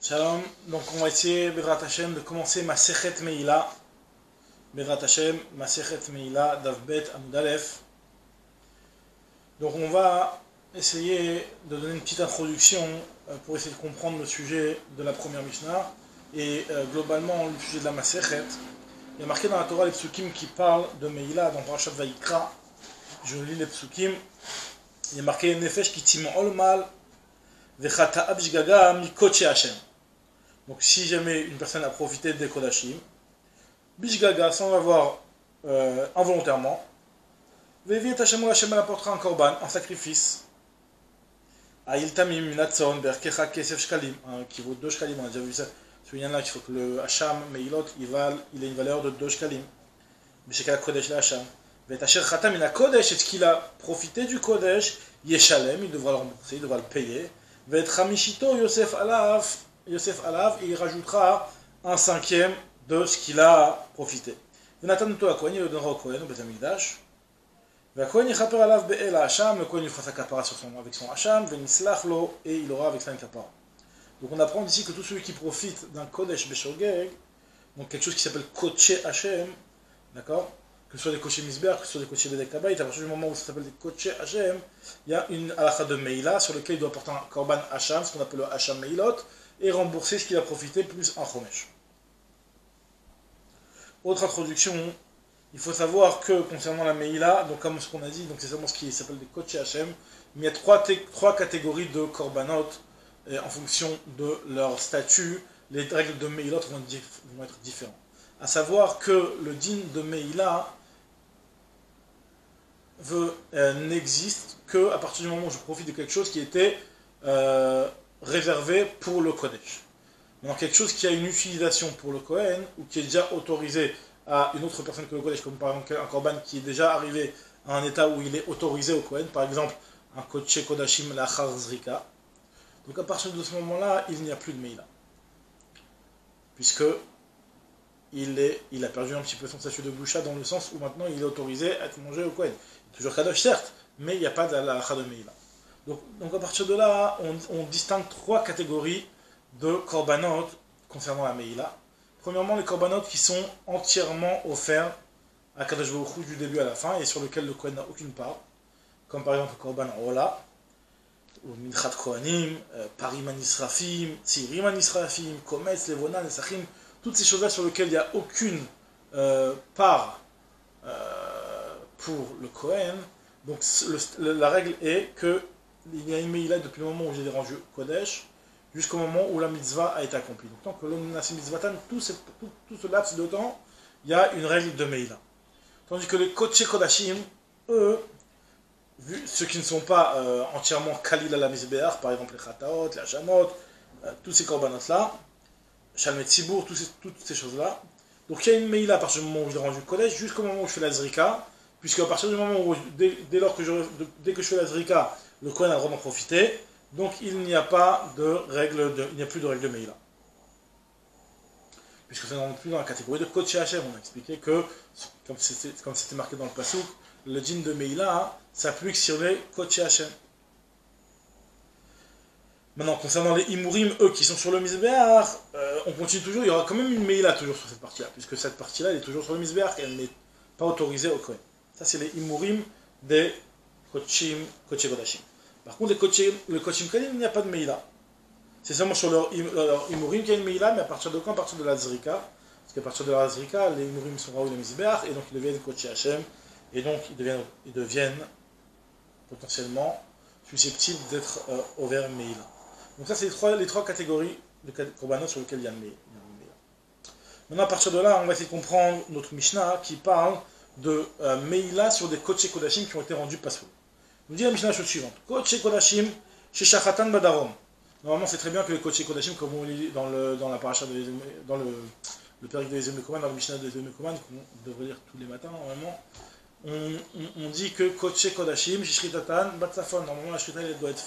Shalom, donc on va essayer, Bezrat Hashem, de commencer ma Sechet Meila. Bezrat Hashem, ma Sechet Meila, Davbet Amud Aleph. Donc on va essayer de donner une petite introduction pour essayer de comprendre le sujet de la première Mishnah et globalement le sujet de la Masechet. Il y a marqué dans la Torah les psukim qui parlent de Meila dans Parashat Vayikra. Je lis les psukim. Il y a marqué Nefesh ki tim'ol mal vechata abjgaga mikoche Hashem. Donc si jamais une personne a profité des Kodashim, Bishgaga, sans l'avoir involontairement, Vevi et Hashem elle apportera un korban, un sacrifice. Aïl Tamim, Minatson, Berkecha Kesef Shkalim, qui vaut 2 Shkalim, on a déjà vu ça. Souviens-là qu'il faut que le Hacham, Meilot, il ait une valeur de 2 Shkalim. Bishekala Kodesh le Hacham. Vet Asher Khatam Ina Kodesh, est-ce qu'il a profité du Kodesh, Yeshalem, il devra le rembourser, il devra le payer. Vet Chamishito Yosef Alav, et il rajoutera un cinquième de ce qu'il a profité. Venatan to Kohen, il le donnera au Kohen, au Beth Amikdash. Le Kohen Yichaper Alav Be'el Hacham, le Kohen il fera sa kapara avec son Hacham, Venislach lo, et il aura avec ça une kapara. Donc on apprend ici que tout celui qui profite d'un Kodesh Beshogeg, donc quelque chose qui s'appelle Koche Hashem, d'accord, que ce soit des Koche Misber, que ce soit des Koche Bedekabait, à partir du moment où ça s'appelle des Koche Hashem, il y a une halakha de Meila sur lequel il doit porter un korban Hacham, ce qu'on appelle le Hacham Meilot, et rembourser ce qu'il a profité plus un chomesh. Autre introduction, il faut savoir que concernant la Meila, donc comme ce qu'on a dit, donc c'est seulement ce qui s'appelle des Koche Hashem, mais il y a trois catégories de korbanot, et en fonction de leur statut, les règles de Meilot vont être différentes. À savoir que le din de Meila n'existe qu'à partir du moment où je profite de quelque chose qui était réservé pour le Kodesh. Maintenant, quelque chose qui a une utilisation pour le Kohen, ou qui est déjà autorisé à une autre personne que le Kodesh, comme par exemple un korban qui est déjà arrivé à un état où il est autorisé au Kohen, par exemple un Kodesh Kodashim Lachar Zrika. Donc à partir de ce moment-là, il n'y a plus de Meila. Puisque il a perdu un petit peu son statut de Boucha dans le sens où maintenant il est autorisé à être mangé au Kohen. Toujours Kadosh certes, mais il n'y a pas de Lacha de Meila. Donc à partir de là, on distingue 3 catégories de korbanot concernant la Meila. Premièrement, les korbanot qui sont entièrement offerts à Kadosh Baruch Hu du début à la fin et sur lesquels le Kohen n'a aucune part, comme par exemple le korban Ola, ou Minchat Kohanim, Parim Anisrafim, Tzirim Anisrafim, Kometz, Levona, Nesachim, toutes ces choses-là sur lesquelles il n'y a aucune part pour le Kohen. Donc la règle est que il y a une Meila depuis le moment où j'ai rendu Kodesh jusqu'au moment où la mitzvah a été accomplie. Donc tant que l'on a mitzvatan, tout ce laps de temps, il y a une règle de Meila. Tandis que les Kodesh Kodashim, eux, ceux qui ne sont pas entièrement Kalil à la Mizbeach, par exemple les Khataot, les Hachamot, tous ces korbanot-là, Shalmet Tzibour, toutes ces choses-là. Donc il y a une Meila à partir du moment où j'ai rendu Kodesh jusqu'au moment où je fais la Zrika, puisque à partir du moment où, dès que je fais la Zrika, le Kohen a le droit d'en profiter, donc il n'y a pas de règle il n'y a plus de règle de Meila. Puisque c'est non plus dans la catégorie de Kodesh Hashem, on a expliqué que, comme c'était marqué dans le Pasuk, le djinn de Meila s'applique sur les Kodesh Hashem. Maintenant, concernant les Imurim, eux qui sont sur le Mizbeach, on continue toujours, il y aura quand même une Meila toujours sur cette partie-là, puisque cette partie-là elle est toujours sur le Mizbeach, elle n'est pas autorisée au Kohen. Ça c'est les Imurim des Kodesh Kodashim. Par contre, le Kodesh Kalim, il n'y a pas de Meila. C'est seulement sur leur Imurim qu'il y a une Meila, mais à partir de quand? À partir de la Zrika. Parce qu'à partir de la Zrika, les Imurim sont raoués le Mizbeach, et donc ils deviennent Kodesh Hashem, et donc ils deviennent potentiellement susceptibles d'être over Meila. Donc ça, c'est les trois catégories de korbanot sur lesquelles il y a une Meila. Maintenant, à partir de là, on va essayer de comprendre notre Mishnah qui parle de Meila sur des Kodesh Kodashim qui ont été rendus pasou. Nous dit la Mishnah la chose suivante. Kodesh Kodashim chez Shachatan Badarom. Normalement, c'est très bien que les Kodesh Kodashim, comme on lit dans la paracha dans le période des Mekoman, dans le Mishnah des Mekoman, qu'on devrait lire tous les matins, normalement, on dit que Kodesh Kodashim chez Shritatan Batsafon. Normalement, la Shrita doit être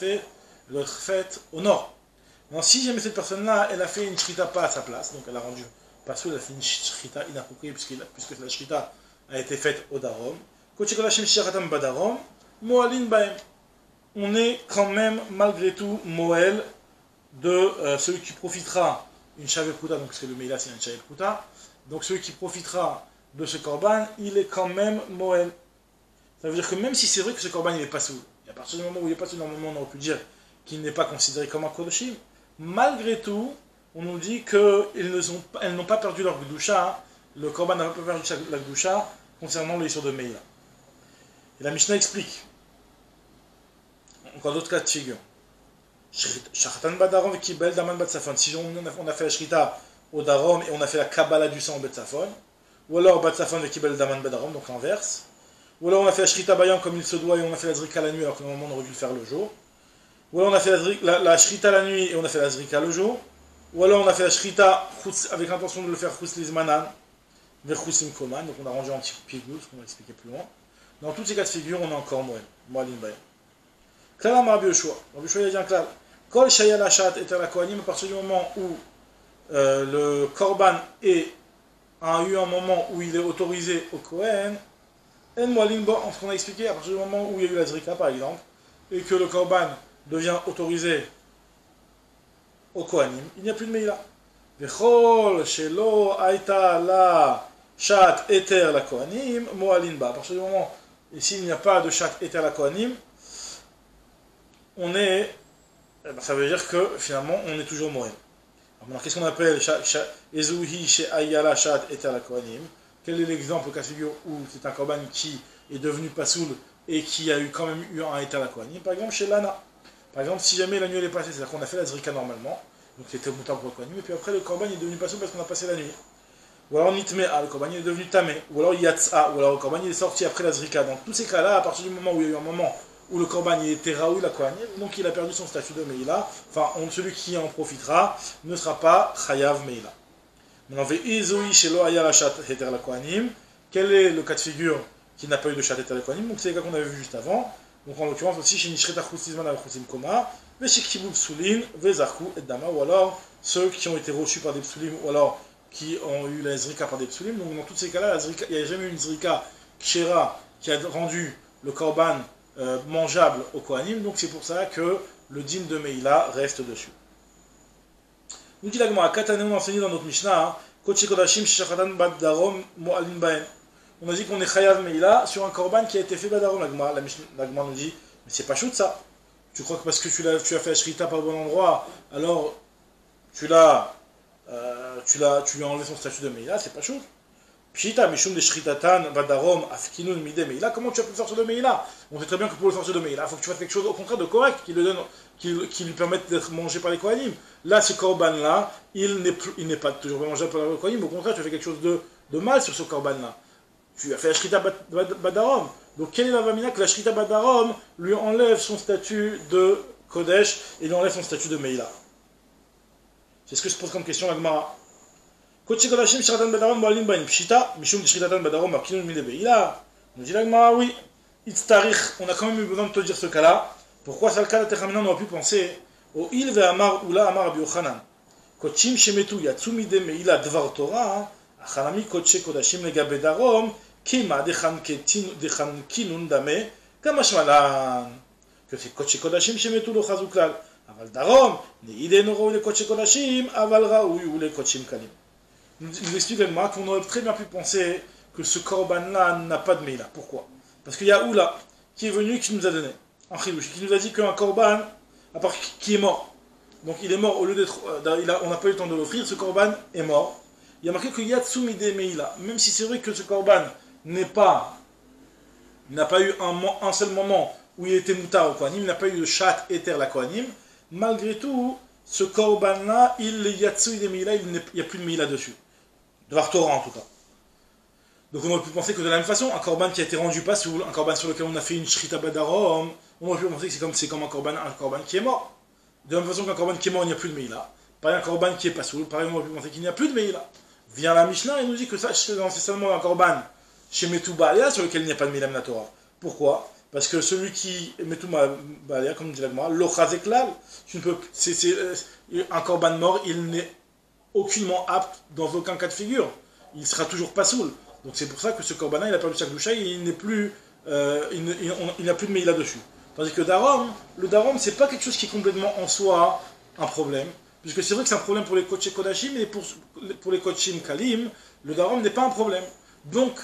faite au nord. Alors, si jamais cette personne-là, elle a fait une Shrita pas à sa place, donc elle a rendu pasou, elle a fait une Shrita inappropriée puisque la Shrita a été faite au Darom. Kodesh Kodashim chez Shachatan Badarom. Moalin Baem. On est quand même, malgré tout, Moël de celui qui profitera, une Shavekuta, donc c'est le Meila, c'est une Shavekuta, donc celui qui profitera de ce korban, il est quand même Moël. Ça veut dire que même si c'est vrai que ce korban il est pas sous, et à partir du moment où il est pas sous, normalement on aurait pu dire qu'il n'est pas considéré comme un Kodoshim, malgré tout, on nous dit qu'elles n'ont pas perdu leur Gdusha, le korban n'a pas perdu la Gdusha concernant l'issue de Meila. Et la Mishnah explique, encore d'autres cas de figure. Shachatan Badarom Kibel Daman Batsafon. Si on a fait la Shrita au Darom et on a fait la Kabbalah du sang au Batsafon, ou alors Batsafon et Kibel Daman Badarom, donc l'inverse, ou alors on a fait la Shrita Bayam comme il se doit et on a fait la Zrika la nuit alors que normalement on aurait dû le faire le jour, ou alors on a fait la Shrita la nuit et on a fait la Zrika le jour, ou alors on a fait la Shrita avec l'intention de le faire Khus Lizmanan vers Khusim Koman, donc on a rangé un petit pigou, ce qu'on va expliquer plus loin. Dans tous ces cas de figure, on a encore Moalin Bayam. Klalam Rabbi Yoshua. Rabbi Yoshua il a dit un klal. Kol Shaya Lachat et la Kohanim, à partir du moment où le Korban a eu un moment où il est autorisé au Kohen, en Moalin Bo, en ce qu'on a expliqué, à partir du moment où il y a eu la Zrika par exemple, et que le Korban devient autorisé au Kohanim, il n'y a plus de Meila. Vechol Shelo Aita La Shat Eter la Kohanim, Moalin Ba. À partir du moment, et s'il n'y a pas de Shat Eter la Kohanim, on est, ça veut dire que finalement on est toujours Moël. Alors qu'est-ce qu'on appelle Ezouhi chez Ayala Shat et la Kohanim? Quel est l'exemple au cas de figure où c'est un korban qui est devenu Pasoul et qui a eu quand même eu un état la Kohanim? Par exemple chez Lana. Par exemple, si jamais la nuit elle est passée, c'est-à-dire qu'on a fait la Zrika normalement, donc c'était au mouton pour le Kohanim, et puis après le korban est devenu Pasoul parce qu'on a passé la nuit. Ou alors Nitmea, le korban est devenu Tamé, ou alors Yatsa, ou alors le korban est sorti après la Zrika. Donc tous ces cas-là, à partir du moment où il y a eu un moment où le korban était Raoui la Kohanim, donc il a perdu son statut de Meila, enfin celui qui en profitera ne sera pas Chayav Meila. Maintenant, Ve'izoi Shelo Aya la Shat Heter la Kohanim, quel est le cas de figure qui n'a pas eu de Shat Heter la Kohanim? Donc c'est les cas qu'on avait vu juste avant, donc en l'occurrence aussi chez Nishreta Chustizman al Chusim Koma, Veshikibub Psulim, Vezarku et Dama, ou alors ceux qui ont été reçus par des Psulim, ou alors qui ont eu la Zrika par des Psulim. Donc dans tous ces cas-là, il n'y a jamais eu une Zrika Kshera qui a rendu le korban mangeable au Kohanim, donc c'est pour ça que le din de Meila reste dessus. Nous dit la Gemara, Katane, on a enseigné dans notre Mishnah, Kochi Kodashim Shachatan Bad Darom Mo'alin Baen. On a dit qu'on est Chayav Meila sur un korban qui a été fait Badarom. La Gemara nous dit, mais c'est pas chouette ça. Tu crois que parce que tu as fait la Shrita par le bon endroit, alors tu lui as enlevé son statut de Meila, c'est pas chouette. Pshita, Mishum de Shritatan, Badarom, Afkinun, Mide, Meila. Comment tu as pu le sortir de Meila? On sait très bien que pour le sortir de Meila, il faut que tu fasses quelque chose au contraire de correct, qui lui permette d'être mangé par les Kohanim. Là, ce korban-là, il n'est pas toujours mangeable par les Kohanim, au contraire, tu as fait quelque chose de mal sur ce korban-là. Tu as fait la Shrita Badarom. Donc, quelle est la vamina que la Shrita Badarom lui enlève son statut de Kodesh et lui enlève son statut de Meila? C'est ce que se pose comme question la Gemara. Kochi Kodashim Shratan Badarom Moalin Bain Pshita, Mishum Shratan Badarom Akinun Mide Beila. Nous dit la Gemara, oui. Itztarich, on a quand même eu besoin de te dire ce cas-là. Pourquoi ça le cas la Techamina, on aurait pu penser au Il ve Amar Ula Amar Rabbi Yochanan. Kochim Shemetu Yatsu Mide Meila Dvar Torah, Achanami Kochi Kodashim Legabe Darom, Kima Dechan Kinun Dame, Kamashmalan. Que c'est Kochi Kodashim Shemetu Lo Chazuklal. Aval Darom, Neide Noro le Kochi Kodashim, Aval Raoui ou le Kochim Kalim. Nous explique également qu'on aurait très bien pu penser que ce korban-là n'a pas de Meila. Pourquoi? Parce qu'il y a Oula qui est venu, qui nous a donné un chilouch, qui nous a dit qu'un korban, à part qui est mort, donc il est mort au lieu d'être, on n'a pas eu le temps de l'offrir, ce korban est mort. Il y a marqué que Yatsu Mide Meila, même si c'est vrai que ce korban n'a pas eu un seul moment où il était moutar au Kohanim, il n'a pas eu de chat éther la Kohanim, malgré tout, ce korban-là, il Yatsu Mide Meila, il n'y a plus de Meila dessus. De Vartora en tout cas. Donc on aurait pu penser que de la même façon, un korban qui a été rendu pasoul, un korban sur lequel on a fait une shrita badarom, on aurait pu penser que c'est comme un korban qui est mort. De la même façon qu'un korban qui est mort, il n'y a plus de meila. Pareil, un korban qui est pasoul, pareil, on aurait pu penser qu'il n'y a plus de meila. Vient la Mishnah et nous dit que ça, c'est seulement un korban chez Metou Baalia sur lequel il n'y a pas de meila Torah. Pourquoi? Parce que celui qui est Metou Baalia, comme dit la Gemara, l'ochazeklal, un korban mort, il n'est aucunement apte dans aucun cas de figure. Il sera toujours pasoul. Donc c'est pour ça que ce korban il a perdu sa gdoucha, il n'a plus de meila dessus. Tandis que darom, le darom c'est pas quelque chose qui est complètement en soi un problème, puisque c'est vrai que c'est un problème pour les coachés Kodashim, mais pour les coachim Kalim, le darom n'est pas un problème. Donc,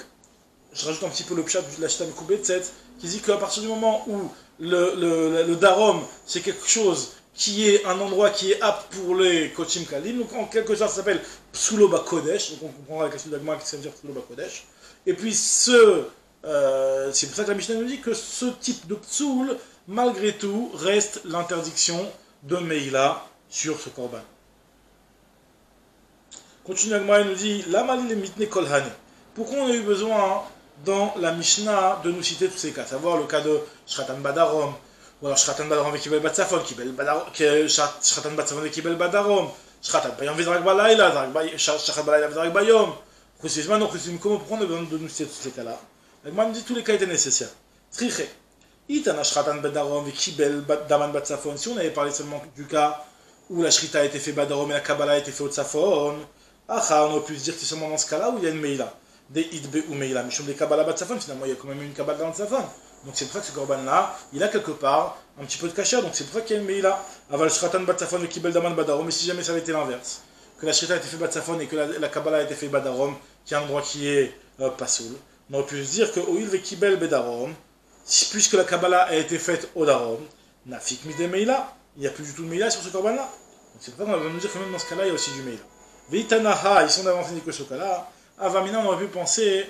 je rajoute un petit peu le pshat de la Shtam Koubetset, qui dit qu'à partir du moment où le darom, c'est quelque chose qui est un endroit qui est apte pour les coachim Kalim, donc en quelque sorte ça s'appelle Psulo Bakodesh, donc on comprendra la question d'Agma qui ça veut dire Psulo Bakodesh. Et puis c'est pour ça que la Mishnah nous dit que ce type de psoul, malgré tout, reste l'interdiction de Meïla sur ce korban. Continue Agma, il nous dit la malil mitne kolhane. Pourquoi on a eu besoin dans la Mishnah de nous citer tous ces cas, savoir le cas de Shratan Badarom, ou alors Shratan Badarom avec Kibel Batsafon, Shratan Batsafon avec Kibel Badarom, Shratan Bayom Vedrak Balayla, Shratan Balayla Vedrak Bayom. Précisément, non, pourquoi on a besoin de nous citer tous ces cas-là? Agma nous dit tous les cas étaient nécessaires. Triche. Itana Shratan Badarom avec Kibel Daman Batsafon. Si on avait parlé seulement du cas où la Shrita a été fait Badarom et la Kabbalah a été fait au Tsafon, on aurait pu se dire que c'est seulement dans ce cas-là où il y a une Meïla. Des Idbe ou Meïla. Mais des Kabbalah Batsafon, finalement, il y a quand même une Kabbalah dans le Tsafon. Donc c'est pour ça que ce korban-là, il a quelque part un petit peu de cachère. Donc c'est pour ça qu'il y a une Meïla. Aval Shratan Batsafon et Kibel Daman Badarom. Mais si jamais ça avait été l'inverse, que la Shrita a été fait Batsafon et que la Kabbalah a été fait Badarom, qui est un endroit qui est Pasoul, on aurait pu se dire que Oil ve Kibel Bedarom, puisque la Kabbalah a été faite au Darom, Nafik Mide Meïla, il n'y a plus du tout de Meïla sur ce korban-là. Donc c'est pour ça qu'on va nous dire que même dans ce cas-là, il y a aussi du Meïla. Veitanaha, ils sont d'avance que ce cas-là. Avamina, on aurait pu penser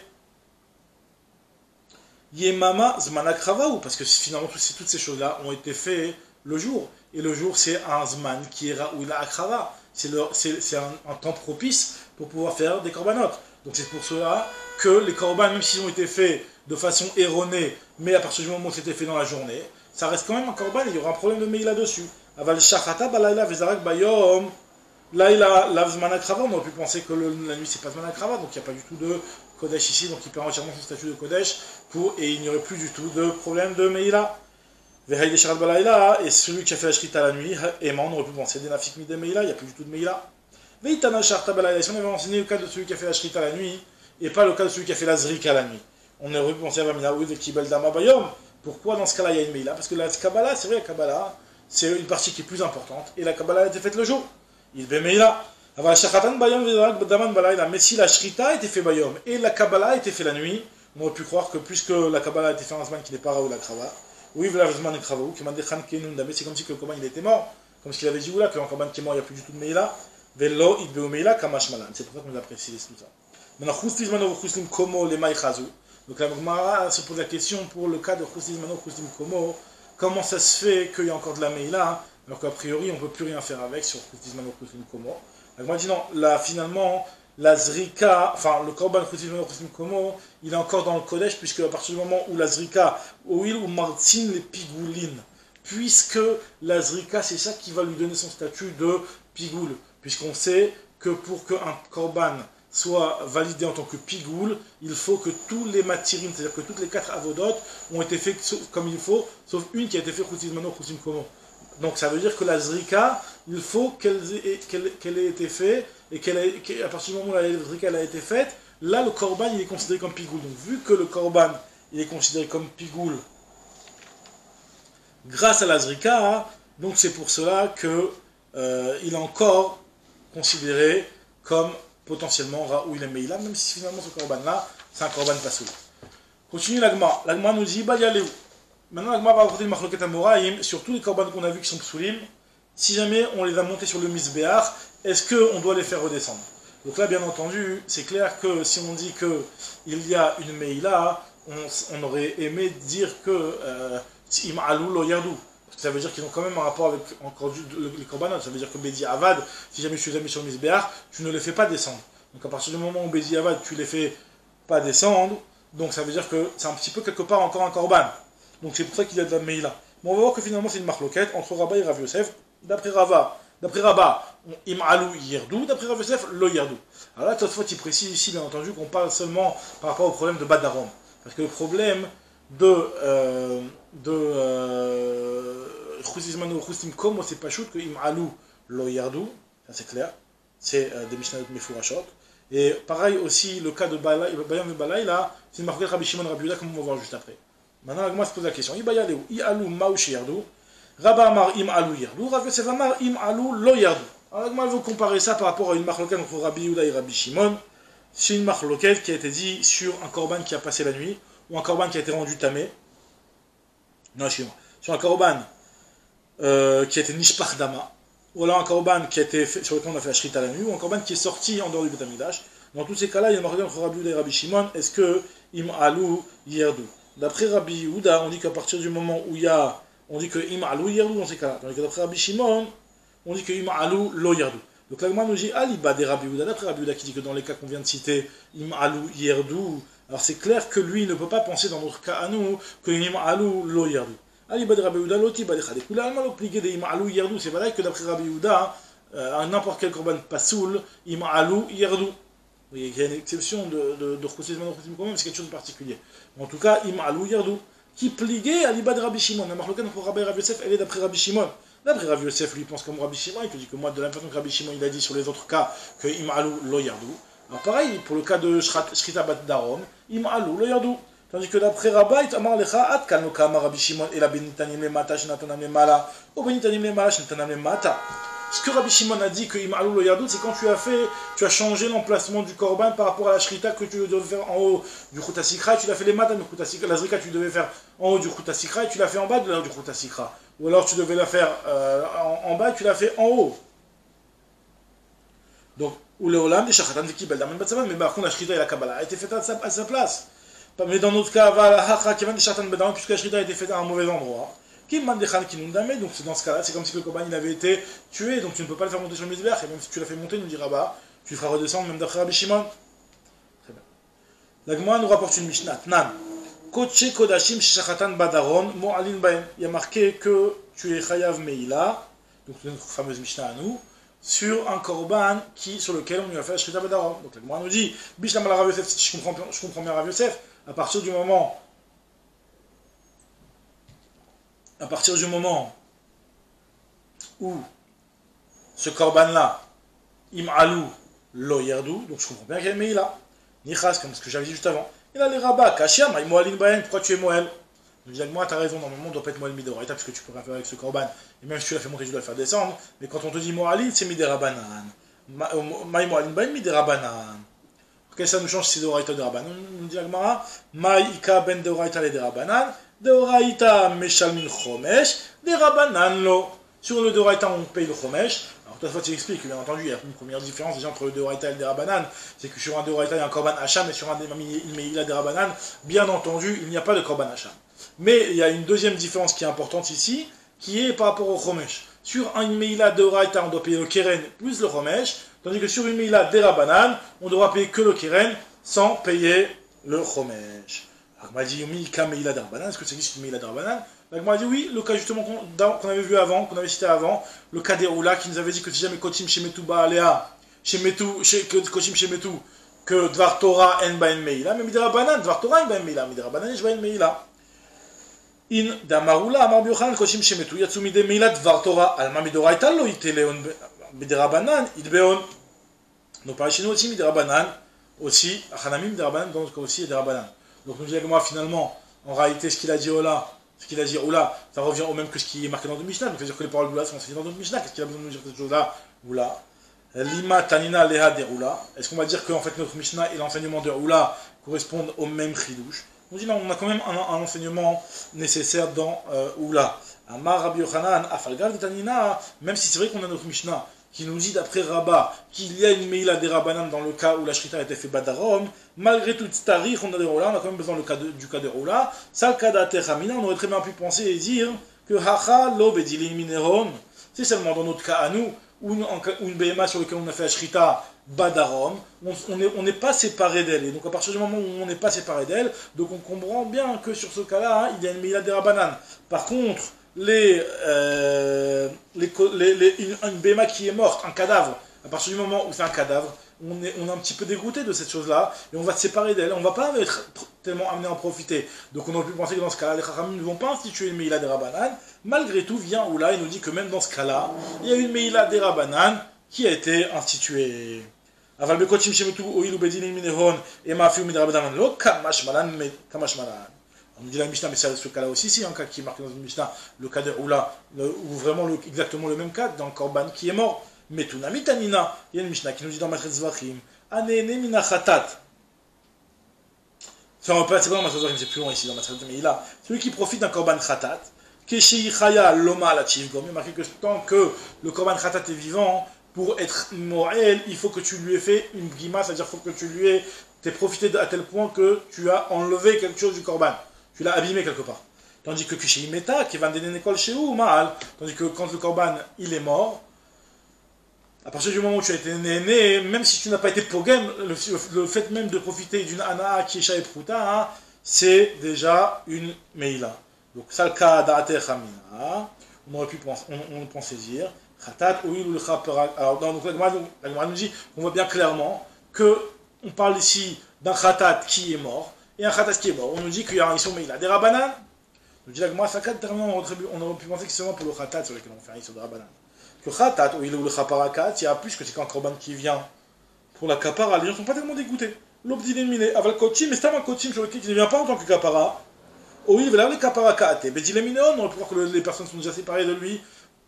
Yemama Zmanak Ravaou, parce que finalement toutes ces choses-là ont été faites le jour. Et le jour, c'est un Zman qui est Raoula Akrava. C'est un temps propice pour pouvoir faire des korbanot. Donc c'est pour cela que les korban, même s'ils ont été faits de façon erronée, mais à partir du moment où c'était fait dans la journée, ça reste quand même un korban et il y aura un problème de Meïla dessus. Aval Shachata Balayla Vezarak Bayom. Là, il a la Zmanakrava, on aurait pu penser que la nuit c'est pas Zmanakrava, donc il n'y a pas du tout de Kodesh ici, donc il perd entièrement son statut de Kodesh, et il n'y aurait plus du tout de problème de Meïla. Vehaï Desharat Balayla, et celui qui a fait la Shrita la nuit, aimant, on aurait pu penser des Nafik Mide Meïla, il n'y a plus du tout de Meïla. Veitana Sharta Balayla, si on avait enseigné le cas de celui qui a fait la Shrita la nuit, et pas le cas de celui qui a fait la Zrika la nuit, on aurait pu penser à Vamina, oui, de Kibel Dama Bayom. Pourquoi dans ce cas-là il y a une Meïla? Parce que la Kabbalah, c'est vrai, la Kabbalah, c'est une partie qui est plus importante, et la Kabbalah a été faite le jour. Il veut Meïla. Mais si la Shrita a été faite Bayom et la Kabbalah a été faite la nuit, on aurait pu croire que puisque la Kabbalah a été faite en Zman qui n'est pas Raoul la Krava, oui, c'est comme si le Korban il était mort, comme ce qu'il avait dit là, qu'un Korban qui est mort, il n'y a plus du tout de Meïla. Velo, il veut Meïla, Kamash Malan. C'est pour ça qu'on a précisé tout ça. Maintenant, Khusliz Mano, Khuslim Komo, les Maïchazu. Donc la Gemara se pose la question pour le cas de Khusliz Mano, Khuslim Komo, comment ça se fait qu'il y a encore de la Meïla, alors qu'a priori on ne peut plus rien faire avec sur Khusliz Mano, Khuslim Komo. Donc moi je dis non, là finalement, la Zrika, enfin le Korban Khusliz Mano, Khuslim Komo, il est encore dans le Kodesh, puisque à partir du moment où la Zrika, ou Martin les Pigoulines, puisque la Zrika c'est ça qui va lui donner son statut de Pigoul, puisqu'on sait que pour qu'un Korban soit validé en tant que pigoul, il faut que tous les matirim, c'est-à-dire que toutes les 4 avodot ont été faits comme il faut, sauf une qui a été faite Khusliz Mano, Khuslim Komo. Donc ça veut dire que la Zrika, il faut qu'elle ait été faite, et qu'à partir du moment où la Zrika a été faite, là le Korban il est considéré comme pigoul. Donc vu que le Korban il est considéré comme pigoul grâce à la Zrika, donc c'est pour cela que il est encore considéré comme potentiellement Raoul et Meïla, même si finalement ce korban-là, c'est un korban pasoul. Continue l'Agma. L'Agma nous dit, bah yaléou. Maintenant l'Agma va apporter le machloket amoraïm sur tous les korbans qu'on a vus qui sont psoulim. Si jamais on les a montés sur le misbéach, est-ce qu'on doit les faire redescendre? Donc là, bien entendu, c'est clair que si on dit qu'il y a une Meïla, on aurait aimé dire que Im'alou lo yardou. Ça veut dire qu'ils ont quand même un rapport avec encore les korbanot. Ça veut dire que Bédi Avad, si jamais tu les as mis sur le misbéach, tu ne les fais pas descendre. Donc à partir du moment où Bédi Avad, tu les fais pas descendre, donc ça veut dire que c'est un petit peu quelque part encore un korban. Donc c'est pour ça qu'il y a de la Meïla. Mais on va voir que finalement c'est une marloquette entre Rabba et Rav Yosef. D'après Rabba, Im'alou yerdou, d'après Rav Yosef, lo yerdou. Alors là, cette fois, il précise ici, bien entendu, qu'on parle seulement par rapport au problème de Badarom. Parce que le problème de Khusliz Mano, Khuslim Komo, c'est pas chouette que Im'alou lo yardou, ça c'est clair, c'est des Mishnayot Mefourachot. Et pareil aussi, le cas de Bayam et Balay, là, c'est une marquette Rabbi Shimon Rabbi Yehuda, comme on va voir juste après. Maintenant, la Gemara se pose la question, Ibayaleu, I'alou Maouche yardou, Rabba Amar im alou yerdou, Rav Yosef Amar im alou lo yerdou. Alors moi je vais comparer ça par rapport à une marloquette entre Rabbi Yehuda et Rabbi Shimon. C'est une marloquette qui a été dit sur un korban qui a passé la nuit, ou un korban qui a été rendu tamé. Non, excusez-moi. Sur un korban qui a été nishpach dama, ou alors un korban qui a été fait, sur lequel on a fait la shrita la nuit, ou un korban qui est sorti en dehors du Beth Amikdash. Dans tous ces cas-là, il y a une marloquette entre Rabbi Yehuda et Rabbi Shimon. Est-ce que im alou yerdou? D'après Rabbi Yehuda, on dit qu'à partir du moment où il y a, on dit que im alou yerdou dans ces cas-là. Tandis que d'après Rabbi Shimon, on dit que im alou lo yerdou. Donc l'agma nous dit aliba des Rabbi Yehuda. D'après Rabbi Yehuda qui dit que dans les cas qu'on vient de citer, im alou yerdou, alors c'est clair que lui ne peut pas penser dans notre cas à nous que im alou lo yerdou. Aliba des Rabbi Yehuda loti ba des chadek. Ou l'allemand l'obligé des im alou yerdou. C'est vrai que d'après Rabbi Yehuda, à n'importe quel korban pasoul, im alou yerdou. Il y a une exception de recousisme quand même, c'est quelque chose de particulier. En tout cas, im alou yerdou. Qui pliait à l'ibad Rabbi Shimon. La marloquette entre Rabbi et Rabbi Yosef, elle est d'après Rabbi Shimon. D'après Rabbi Yosef, lui pense comme Rabbi Shimon, il te dit que moi, de la même façon que Rabbi Shimon, il a dit sur les autres cas que im alou lo yerdou. Alors pareil, pour le cas de Shrita bat Darom, im alou lo yerdou. Tandis que d'après Rabbi, Amar lecha at kalnoka amar Rabbi Shimon, et la benitanim le mata, shenatanam le mala, ou benitanim le mala, shenatanam le mata. Ce que Rabbi Shimon a dit que im alou lo yerdou, c'est quand tu as changé l'emplacement du korban par rapport à la shrita que tu devais faire en haut du Chouta Sikra, et tu l'as fait les matas du Chouta Sikra, la zrika tu devais faire en haut du Chouta Sikra, et tu l'as fait en bas du Chouta Sikra. Ou alors tu devais la faire en bas, tu l'as fait en haut. Donc, ou le olam des shachatan viki beldamen batsavan, mais par contre la shrita et la kabbalah a été faite à sa place. Mais dans notre cas, va la hachra qui vient des shachatan beldamen, puisque la shrita a été faite à un mauvais endroit. Donc c'est dans ce cas-là, c'est comme si le korban il avait été tué, donc tu ne peux pas le faire monter sur le misbéach, et même si tu l'as fait monter, il nous dira bah, tu le feras redescendre même d'après Rabbi Shimon. Très bien. La Gemara nous rapporte une Mishnah. Nan. Koche kodashim shachatan badaron mo'alin baen. Il y a marqué que tu es chayav meila, donc c'est notre fameuse Mishnah à nous, sur un korban sur lequel on lui a fait la shrita badaron. Donc la Gemara nous dit, Bishlam ala Rav Yosef, si je comprends bien Rav Yosef, à partir du moment où ce korban-là, im alou lo yerdou, donc je comprends bien qu'il y a meila, nichas, comme ce que j'avais dit juste avant. Il a les rabats, kashia, maï moalin baen, pourquoi tu es moel? Je dis, moi, tu as raison, normalement, on ne doit pas être moel midoraita, parce que tu peux rien faire avec ce korban, et même si tu l'as fait monter, tu dois le faire descendre, mais quand on te dit moalin, c'est miderabanan. Maï moalin baen, miderabanan. Qu'est-ce que ça nous change si c'est deoraita de rabanan? On dit, Agmara, maï ika ben deoraita le derabanan. Deoraita meshalmin chomesh, des rabanan lo. Sur le deoraita, on paye le chomesh. Alors, toutefois, tu expliques, bien entendu, il y a une première différence déjà entre le deoraita et le derabanan. C'est que sur un deoraita, il y a un korban hacham, et sur un il a derabanan, bien entendu, il n'y a pas de korban hacham. Mais il y a une deuxième différence qui est importante ici, qui est par rapport au chomesh. Sur un meila deoraita, on doit payer le keren plus le chomesh, tandis que sur une meila derabanan, on devra payer que le keren sans payer le chomesh. Alors, on m'a dit, est-ce que ça existe une Meila d'Arbanan? On m'a dit, oui, le cas justement qu'on avait vu avant, qu'on avait cité avant, le cas des Roula qui nous avait dit que si jamais Kochim Shemetu Baalea, Kochim Shemetu, que Dvar Torah en Baen Meila, mais Midrabanan, Dvar Torah en Baen Meila, Midrabanan en Baen Meila. In Damarula, Amar Biochanan, Kochim Shemetu, Yatsumi de Meila, Dvar Torah, Alma Midoraita, lo Iteleon, Midrabanan, Idbeon. Donc, par chez nous aussi, Midrabanan, aussi, Achanamim, Midrabanan, donc aussi, Midrabanan. Donc nous disons que moi finalement, en réalité, ce qu'il a dit Oula, ça revient au même que ce qui est marqué dans le Mishnah. Donc c'est-à-dire que les paroles d'Oula sont enseignées dans le Mishnah. Qu'est-ce qu'il a besoin de nous dire cette chose-là? Oula. Lima Tanina Leha de Oula. Est-ce qu'on va dire qu'en fait notre Mishnah et l'enseignement de Oula correspondent au même chidouche? On dit non, on a quand même un enseignement nécessaire dans Oula. Amar Rabbi Yochanan, Afalgal de Tanina, même si c'est vrai qu'on a notre Mishnah qui nous dit d'après Rabat qu'il y a une Meila des Rabanan dans le cas où la Shrita a été faite Badarom, malgré tout Starich, on a quand même besoin du cas de Roula, Salkada Techamina, on aurait très bien pu penser et dire que Hacha lo bedilin mineron, c'est seulement dans notre cas à nous, ou une BMA sur lequel on a fait la Shrita Badarom, on n'est pas séparé d'elle, et donc à partir du moment où on n'est pas séparé d'elle, donc on comprend bien que sur ce cas-là, il y a une Meila des Rabanan. Par contre, une BMA qui est morte, un cadavre, à partir du moment où c'est un cadavre, on est un petit peu dégoûté de cette chose-là, et on va se séparer d'elle, on ne va pas être tellement amené à en profiter. Donc on aurait pu penser que dans ce cas-là, les Chachamim ne vont pas instituer une Meila des Rabanan. Malgré tout, vient Oula et nous dit que même dans ce cas-là, il y a une Meila des Rabanan qui a été instituée. Aval bekotim shemetu oilu bedinin minehon et mafiu midrabanan lo kamashmalan. On nous dit la Mishnah, mais c'est ce cas-là aussi, si un cas qui est marqué dans une Mishnah, le cas de Oula, ou vraiment exactement le même cas, dans le Korban qui est mort. Mais tout Tanina, il y a une Mishnah qui nous dit dans Maseret Zvachim, Anene mina khatat. Enfin, c'est pas dans Maseret Zvachim, c'est plus loin ici dans Maseret, mais il a celui qui profite d'un Korban khatat, Keshi Chaya Loma la Chivgom, il est marqué que tant que le Korban khatat est vivant, pour être Moël, il faut que tu lui aies fait une guima, c'est-à-dire qu'il faut que tu lui aies profité à tel point que tu as enlevé quelque chose du Korban. Tu l'as abîmé quelque part. Tandis que chez Meta, qui va donner une école chez où, Maal, tandis que quand le Korban il est mort, à partir du moment où tu as été né, même si tu n'as pas été pogem, le fait même de profiter d'une Anaa qui est Shae Pruta, hein, c'est déjà une Meila. Donc, Salka Da'ate Chamina, on peut en saisir. Khatat, Ouil ou le Khapara. Alors, donc, la Gemara nous dit, on voit bien clairement que on parle ici d'un Khatat qui est mort. Et un khatat qui est mort. On nous dit qu'il y a un issur, mais il a des rabanan. On nous dit la Gemara, ça on aurait pu penser que c'est seulement pour le khatat sur lequel on fait un issur de rabanan. Le khatat, où il est ou le khaparakat, il y a plus que c'est qu'un korban qui vient pour la kapara. Les gens ne sont pas tellement dégoûtés. L'obdiléminé, aval kochim, mais c'est un kochim sur lequel il ne vient pas en tant que kapara. Oui, il va les kaparakat. Et bédiléminé, on aurait pu voir que les personnes sont déjà séparées de lui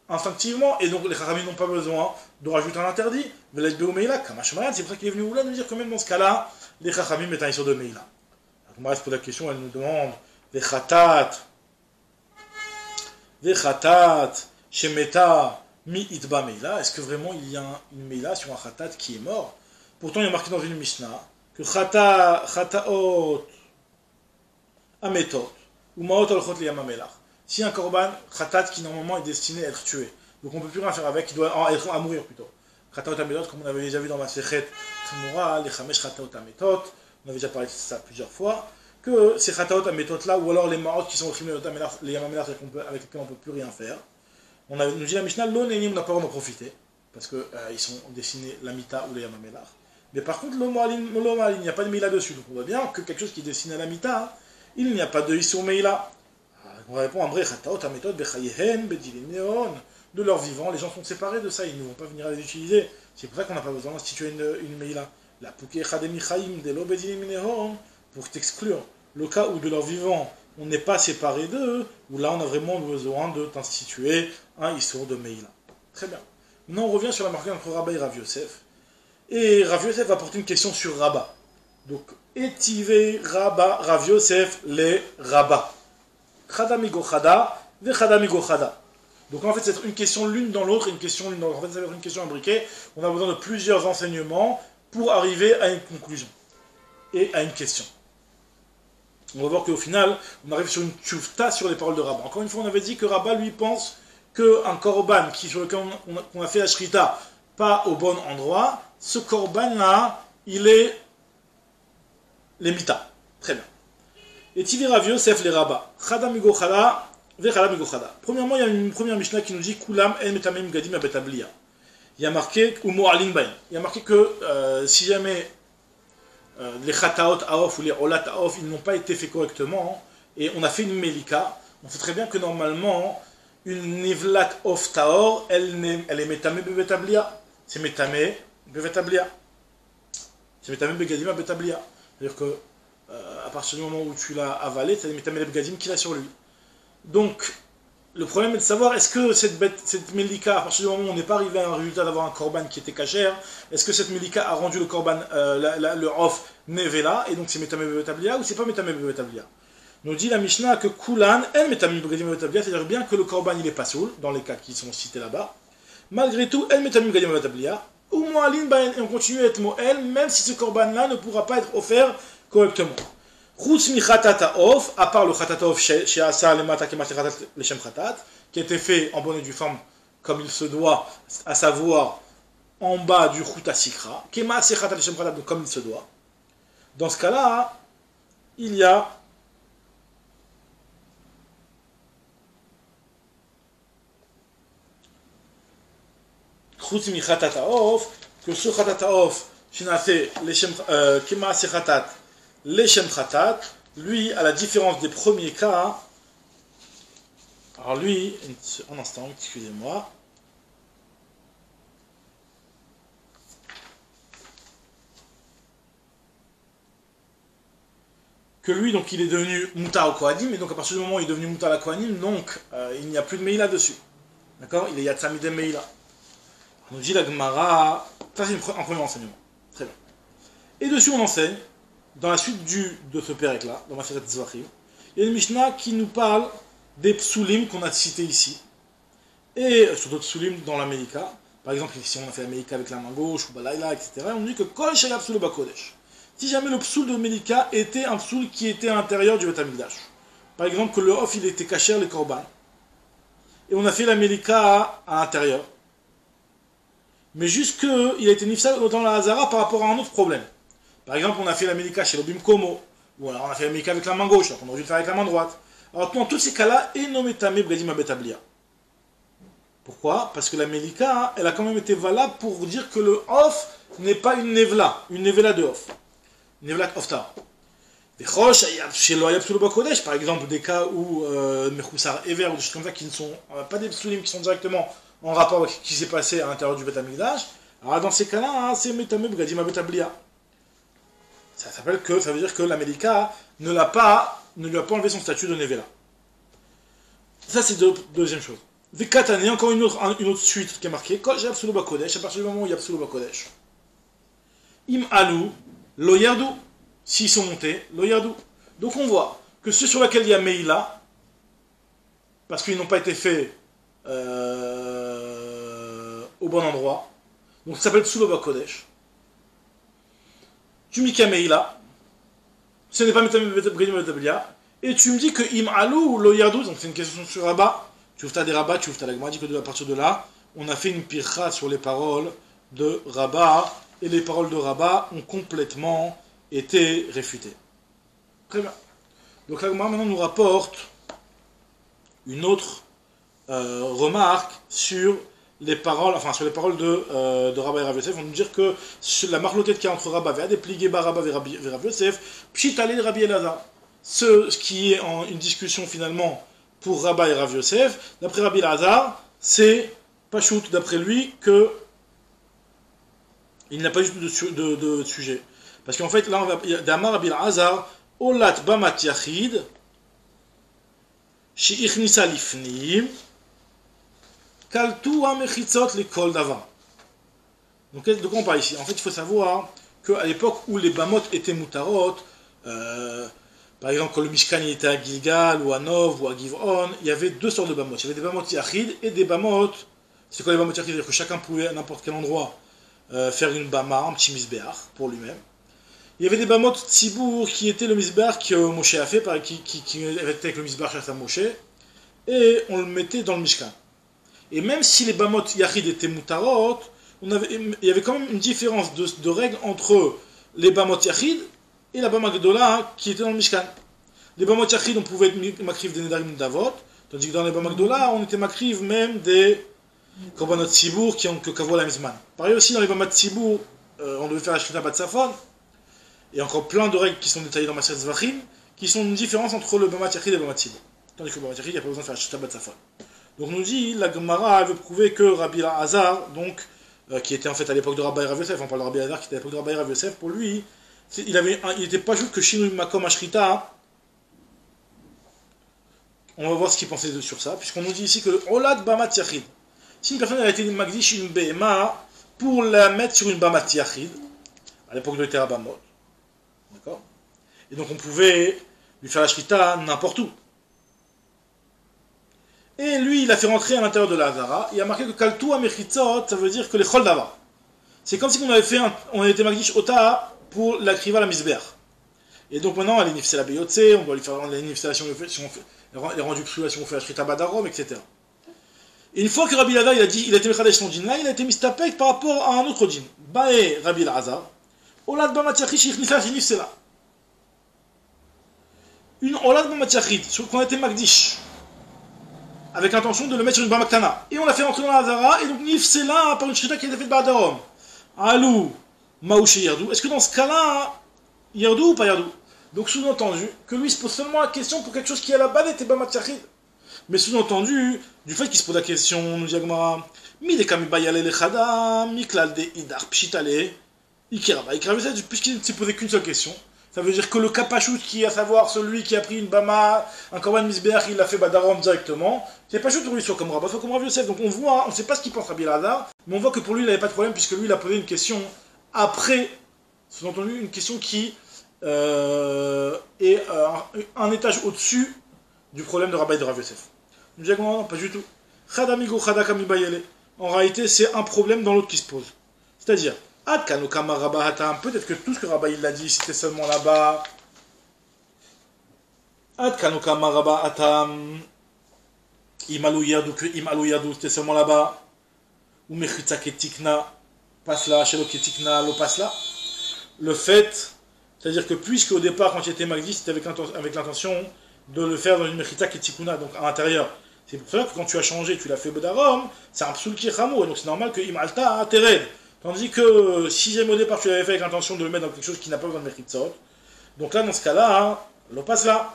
instinctivement, et donc les chachamim n'ont pas besoin de rajouter un interdit. C'est pour ça qu'il est venu là nous dire que même dans ce cas-là, les chachamim mettent un issur de meila. La Gemara se pose la question, elle nous demande Vechatat, Shemeta, Mi Itba Meila. Est-ce que vraiment il y a une Meila sur un Khatat qui est mort? Pourtant, il y a marqué dans une Mishnah que Khataot Ametot, ou Maot Alchot Liyamamelach. Si un Korban, Khatat qui normalement est destiné à être tué, donc on ne peut plus rien faire avec, il doit être à mourir plutôt. Khataot Ametot, comme on avait déjà vu dans ma Sechet Tzmura, les Chamesh Khataot Ametot. On avait déjà parlé de ça plusieurs fois, que ces khataot à méthode là, ou alors les marot qui sont au les yamamelach avec lesquels on ne peut plus rien faire. Nous dit la Mishnah, l'onénim n'a pas vraiment profité, parce qu'ils sont dessinés la mita ou les yamamelach. Mais par contre, il n'y a pas de meila dessus. Donc on voit bien que quelque chose qui est destiné à la mita, il n'y a pas de issur meila. On répond, Ambre khataot à méthode, bechayehen, bedilineon, de leur vivant, les gens sont séparés de ça, ils ne vont pas venir à les utiliser. C'est pour ça qu'on n'a pas besoin d'instituer une meila. La Pouké Khademi Chaim de l'Obedinim pour t'exclure le cas où de leur vivant on n'est pas séparé d'eux, où là on a vraiment besoin de t'instituer un Issour de Meila. Très bien. Maintenant on revient sur la marque entre Rabba et Rav Yosef. Et Rav Yosef va porter une question sur Rabba. Donc, Etive Rabba, Rav Yosef, les Rabba. Khadamigo Khada, ve Khadamigo Khada. Donc en fait c'est une question l'une dans l'autre, une question l'une dans l'autre. En fait ça va être une question imbriquée. On a besoin de plusieurs enseignements pour arriver à une conclusion et à une question. On va voir qu'au final, on arrive sur une tchoufta sur les paroles de Rabba. Encore une fois, on avait dit que Rabba lui pense qu'un korban sur lequel on a fait la shrita pas au bon endroit, ce korban-là, il est l'émita. Très bien. Et Tivi Rav Yosef les Rabba. Chada migo chada, ve chada migo chada. Premièrement, il y a une première Mishnah qui nous dit Kulam en metamim gadim abetablia. Il y a marqué il y a marqué que si jamais les khataot aof ou les olat aof ils n'ont pas été faits correctement et on a fait une melika, on sait très bien que normalement une nivlat of taor elle est metame bevetablia, c'est metame bevetablia, c'est metame begadim betablia, c'est-à-dire que à partir du moment où tu l'as avalé, c'est metame begadim qu'il a sur lui. Donc le problème est de savoir, est-ce que cette Melika, à partir du moment où on n'est pas arrivé à un résultat d'avoir un korban qui était cachère, est-ce que cette Melika a rendu le korban, le off, nevela, et donc c'est Metame Bevetablia, ou c'est pas Metame Bevetablia? Nous dit la Mishnah que Kulan, elle Metame Bevetablia, c'est-à-dire bien que le korban il est pas soul, dans les cas qui sont cités là-bas, malgré tout, elle Metame Bevetablia, ou Moalin Baen, et on continue à être Moel, même si ce korban-là ne pourra pas être offert correctement. À part le khatatov chez Asa Lemata qui a été fait en bonne et due forme comme il se doit, à savoir en bas du Khuta Sikra, comme il se doit. Dans ce cas-là, il y a que ce khatataof, Kema Sekhatat, Leshem Khatat, lui, à la différence des premiers cas, alors lui, un instant, excusez-moi. que lui, donc il est devenu Moutar au Kohanim, et donc à partir du moment où il est devenu Moutar au Kohanim, donc il n'y a plus de Meïla dessus. D'accord? Il est Yatsamide Meïla. On nous dit la Gemara, ça c'est un premier enseignement. Très bien. Et dessus on enseigne, dans la suite de ce pérec là, dans Maseret Zvachim, il y a une Mishnah qui nous parle des psulim qu'on a cités ici, et sur d'autres psulim dans la Melika. Par exemple, si on a fait la Melika avec la main gauche, ou Balaïla, etc., on dit que Kol Shaya Psul Bakodesh. Si jamais le psoul de Melika était un psoul qui était à l'intérieur du Beth Amikdash. Par exemple, que le off il était caché les korban, et on a fait la Melika à l'intérieur, mais juste qu'il a été nifsa dans la Hazara par rapport à un autre problème. Par exemple, on a fait la Melika chez l'Obim Komo, ou alors on a fait la Melika avec la main gauche, alors qu'on aurait dû le faire avec la main droite. Alors dans tous ces cas-là, Enometame Bredim Abetablia. Pourquoi? Parce que la Melika, elle a quand même été valable pour dire que le off n'est pas une nevela de off. Une nevela oftar. Par exemple, des cas où Mechoussar Ever ou des choses comme ça qui ne sont pas des psulim qui sont directement en rapport avec ce qui s'est passé à l'intérieur du Beth Amikdash. Alors dans ces cas-là, hein, c'est Metame Bredim Abetablia. Ça veut dire que la Melika ne lui a pas enlevé son statut de nevela. Ça c'est deuxième chose. Vekatane, encore une autre suite qui est marquée. Quand j'ai Absolu Bakodesh, à partir du moment où il y a Absolu Bakodesh. Im Alou, Lo Yardou, s'ils sont montés, Lo Yardou. Donc on voit que ceux sur lesquels il y a Meïla, parce qu'ils n'ont pas été faits au bon endroit, donc ça s'appelle Absolu Bakodesh. Tu me dis qu'il y a Meïla, ce n'est pas Metablia, et tu me dis que Im Alou ou Lo Yardou, donc c'est une question sur Rabat. Tu ouvres des rabats, tu ouvres la Gemara dit que à partir de là, on a fait une pircha sur les paroles de Rabat, et les paroles de Rabat ont complètement été réfutées. Très bien. Donc la Gemara maintenant nous rapporte une autre remarque sur les paroles, de Rabat et Rav Yosef. On nous dire que la marloquette qu'il y a entre Rabat et Adepligé Bar Rabat et Rav Yosef, Pshitale de Rabbi Elazar. Ce qui est en une discussion finalement pour Rabat et Rav Yosef, d'après Rabbi Elazar, c'est Pachout, d'après lui, que il n'a pas du tout de sujet. Parce qu'en fait, là, il y a Damar Rabbi Elazar, Olat Bamat Yachid, Shi Ichnisa Lifnim, Kaltu Amechitzot le Kol Davar. Donc, de quoi on parle ici? En fait, il faut savoir qu'à l'époque où les Bamot étaient Moutarot, par exemple, quand le Mishkan était à Gilgal, ou à Nov, ou à Giv'on, il y avait deux sortes de Bamot. Il y avait des Bamot Yachid et des Bamot. C'est quoi les Bamot Yachid? C'est-à-dire que chacun pouvait, à n'importe quel endroit, faire une Bama, un petit Misbéach, pour lui-même. Il y avait des Bamot Tzibour qui étaient le Misbéach que Moshe a fait, qui avait été avec le Misbéach à Moshe, et on le mettait dans le Mishkan. Et même si les Bamot Yachid étaient Moutarot, il y avait quand même une différence de règles entre les Bamot Yachid et la Bama Gdola qui était dans le Mishkan. Les Bamot Yachid, on pouvait être makriv des Nedarim d'Avot, tandis que dans les Bama Gdola, on était makriv même des Korbanot Tzibour qui ont que Kavo la Mizman. Pareil aussi, dans les Bama Tzibour, on devait faire la Shrita Bat Safon, et encore plein de règles qui sont détaillées dans Maseret Zvachim, qui sont une différence entre le Bama Yachid et le Bama Tzibour. Tandis que le Bama Yachid, il n'y a pas besoin de faire la Shrita Bat Safon. Donc on nous dit, la Gemara veut prouver que Rabbi Elazar, donc, qui était en fait à l'époque de Rabbi Rav Yosef, on parle de Rabbi Elazar qui était à l'époque de Rabbi Rav Yosef, pour lui, il n'était pas juste que Shinui Makom Ashrita. On va voir ce qu'il pensait sur ça, puisqu'on nous dit ici que Olad Bamat Yachid. Si une personne a été Magdish une Behema pour la mettre sur une Bamat Yachid, à l'époque de l'Etera Bamot, d'accord? Et donc on pouvait lui faire la Shrita n'importe où. Et lui, il a fait rentrer à l'intérieur de la Hazara, il a marqué que Kaltu Amechitzot, ça veut dire que les Chol Dava. C'est comme si on avait été Magdish Ota pour la kriva la misber. Et donc maintenant, elle est nifsé la beyotse, on doit lui faire la nifsé si on fait, elle est rendue kriva si on fait la shrita badarom, etc. Et une fois que Rabbi Elazar, il a été mechadash son djinn là, il a été mistapek par rapport à un autre djinn. Bae Rabbi Elazar, Olad Bamat Yachid, Shichnisa, Shinif, là. Une Olad Bamat Yachid, qu'on a été Magdish, avec l'intention de le mettre sur une Bamaktana. Et on l'a fait rentrer dans la Hazara, et donc Nif, c'est là par une shrita qui a été faite badarom. Alou. Maouché Yardou. Est-ce que dans ce cas-là, Yardou ou pas Yardou? Donc sous-entendu que lui se pose seulement la question pour quelque chose qui est à la base était Bamat Yachid. Mais sous-entendu, du fait qu'il se pose la question, nous dit Agmara, mi de kamibayale lechada, mi klal de idar pshitale, ikiraba. Puisqu'il ne s'est posé qu'une seule question, Ça veut dire que le Kapashut, qui est à savoir celui qui a pris une Bama, un Korban Misbeach, il l'a fait Badarom directement, c'est pas juste pour lui soit comme Rabba, soit comme Rav Yosef. Donc on voit, on ne sait pas ce qu'il pense Rabbi Elazar, mais on voit que pour lui il n'avait pas de problème, puisque lui il a posé une question après, sous-entendu une question qui est un étage au-dessus du problème de Rabbi et de Rav Yosef. Nous disons non, pas du tout. En réalité, c'est un problème dans l'autre qui se pose. C'est-à-dire, peut-être que tout ce que Rabbi il a dit, c'était seulement là-bas. C'était seulement là-bas. Ou mechitza ketikna, passe là, shelo ketikna, lo passe là. Le fait, c'est-à-dire que puisque au départ, quand tu étais magdi, c'était avec l'intention de le faire dans une mechitza ketikuna, donc à l'intérieur. C'est pour cela que quand tu as changé, tu l'as fait Bodarom, c'est un psul ki chamo, donc c'est normal que imalta tered. Tandis que si jamais au départ tu l'avais fait avec l'intention de le mettre dans quelque chose qui n'a pas besoin de mechitzot, donc là dans ce cas-là, l'eau passe là.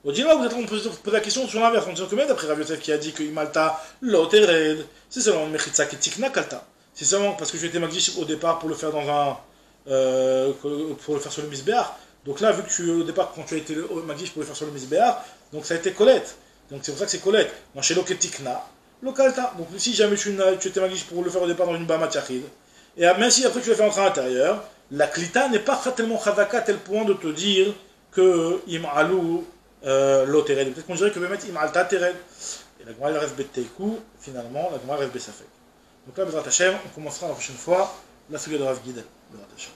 Au dîner, vous êtes en train de poser la question sur l'inverse, on dit que d'après Rav Yosef qui a dit que imalta l'eau tered, c'est seulement une mechitza ketikna kalta. C'est seulement parce que tu étais magdi au départ pour le faire dans un. Pour le faire sur le misbéar. Donc là, vu que au départ, quand tu as été magdi pour le faire sur le misbéar, donc ça a été colette. Donc c'est pour ça que c'est collecte. Dans chez Loketikna, Lokalta. Donc si jamais tu étais magnifique pour le faire au départ dans une Bama Tchachid, et même si après tu le fais entrer à l'intérieur, la Klita n'est pas tellement Khadaka à tel point de te dire que Im'alou l'Otered. Peut-être qu'on dirait que Bemet Im'alta Tered. Et la Gemara elle reste Betteikou, finalement, la Gemara reste Besafek. Donc là, Bezrat Hashem, on commencera la prochaine fois la suite de Rav Gidel. Bezrat Hashem.